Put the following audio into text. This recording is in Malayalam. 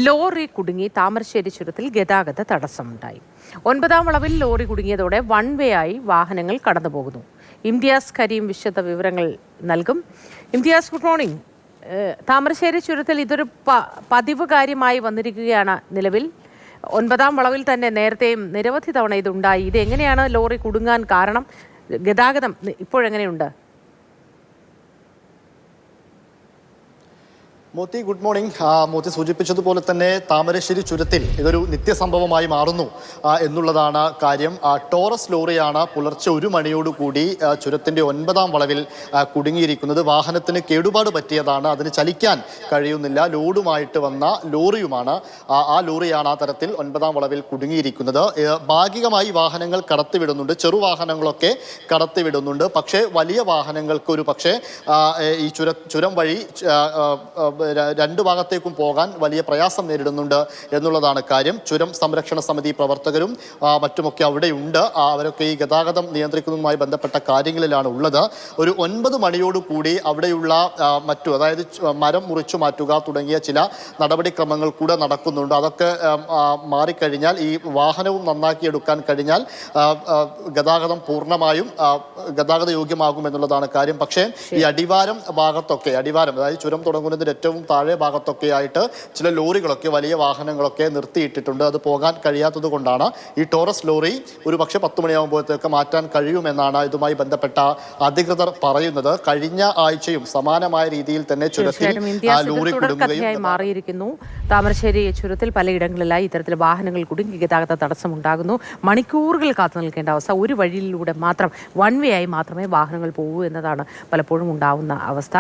ലോറി കുടുങ്ങി താമരശ്ശേരി ചുരത്തിൽ ഗതാഗത തടസ്സമുണ്ടായി. 9ാം വളവിൽ ലോറി കുടുങ്ങിയതോടെ വൺ വേ ആയി വാഹനങ്ങൾ കടന്നുപോകുന്നു. ഇംതിയാസ് കരീം വിശദ വിവരങ്ങൾ നൽകും. Imtiaz, good morning. താമരശ്ശേരി ചുരത്തിൽ ഇതൊരു പതിവ് കാര്യമായി വന്നിരിക്കുകയാണ് നിലവിൽ. 9ാം വളവിൽ തന്നെ നേരത്തെയും നിരവധി തവണ ഇതുണ്ടായി. ഇത് എങ്ങനെയാണ് ലോറി കുടുങ്ങാൻ കാരണം? ഗതാഗതം ഇപ്പോഴെങ്ങനെയുണ്ട്? Moti, good morning. മോത്തി സൂചിപ്പിച്ചതുപോലെ തന്നെ താമരശ്ശേരി ചുരത്തിൽ ഇതൊരു നിത്യസംഭവമായി മാറുന്നു എന്നുള്ളതാണ് കാര്യം. ടോറസ് ലോറിയാണ് പുലർച്ചെ 1 മണിയോടുകൂടി ചുരത്തിൻ്റെ 9ാം വളവിൽ കുടുങ്ങിയിരിക്കുന്നത്. വാഹനത്തിന് കേടുപാട് പറ്റിയതാണ്, അതിന് ചലിക്കാൻ കഴിയുന്നില്ല. ലോഡുമായിട്ട് വന്ന ലോറിയുമാണ് ആ ലോറിയാണ് ആ തരത്തിൽ 9ാം വളവിൽ കുടുങ്ങിയിരിക്കുന്നത്. ഭാഗികമായി വാഹനങ്ങൾ കടത്തിവിടുന്നുണ്ട്, ചെറുവാഹനങ്ങളൊക്കെ കടത്തിവിടുന്നുണ്ട്. പക്ഷേ വലിയ വാഹനങ്ങൾക്ക് ഒരു പക്ഷേ ഈ ചുരം വഴി രണ്ട് ഭാഗത്തേക്കും പോകാൻ വലിയ പ്രയാസം നേരിടുന്നുണ്ട് എന്നുള്ളതാണ് കാര്യം. ചുരം സംരക്ഷണ സമിതി പ്രവർത്തകരും മറ്റുമൊക്കെ അവിടെയുണ്ട്. അവരൊക്കെ ഈ ഗതാഗതം നിയന്ത്രിക്കുന്നതുമായി ബന്ധപ്പെട്ട കാര്യങ്ങളിലാണ് ഉള്ളത്. ഒരു 9 മണിയോടുകൂടി അവിടെയുള്ള അതായത് മരം മുറിച്ചു മാറ്റുക തുടങ്ങിയ ചില നടപടിക്രമങ്ങൾ കൂടെ നടക്കുന്നുണ്ട്. അതൊക്കെ മാറിക്കഴിഞ്ഞാൽ, ഈ വാഹനവും നന്നാക്കിയെടുക്കാൻ കഴിഞ്ഞാൽ ഗതാഗതം പൂർണ്ണമായും ഗതാഗത യോഗ്യമാകും എന്നുള്ളതാണ് കാര്യം. പക്ഷേ ഈ അടിവാരം ഭാഗത്തൊക്കെ, അതായത് ചുരം തുടങ്ങുന്നതിന് ഏറ്റവും താഴെ ഭാഗത്തൊക്കെ ആയിട്ട് ചില ലോറികളൊക്കെ, വലിയ വാഹനങ്ങളൊക്കെ നിർത്തിയിട്ടിട്ടുണ്ട്. അത് പോകാൻ കഴിയാത്തത് കൊണ്ടാണ് ഈ ടോറസ് ലോറി ഒരു പക്ഷേ 10 മണിയാകുമ്പോഴത്തേക്ക് മാറ്റാൻ കഴിയുമെന്നാണ് ഇതുമായി ബന്ധപ്പെട്ട അധികൃതർ പറയുന്നത്. കഴിഞ്ഞ ആഴ്ചയും സമാനമായ രീതിയിൽ തന്നെ ചുരത്തിൽ ലോറി കുടുങ്ങുകയും മാറിയിരിക്കുന്നു. താമരശ്ശേരി ചുരത്തിൽ പലയിടങ്ങളിലായി ഇത്തരത്തിൽ വാഹനങ്ങൾ കുടുങ്ങി ഗതാഗത തടസ്സമുണ്ടാകുന്നു. മണിക്കൂറുകൾ കാത്തു നിൽക്കേണ്ട അവസ്ഥ. ഒരു വഴിയിലൂടെ മാത്രം, വൺ വേ ആയി മാത്രമേ വാഹനങ്ങൾ പോകൂ എന്നതാണ് പലപ്പോഴും ഉണ്ടാവുന്ന അവസ്ഥ.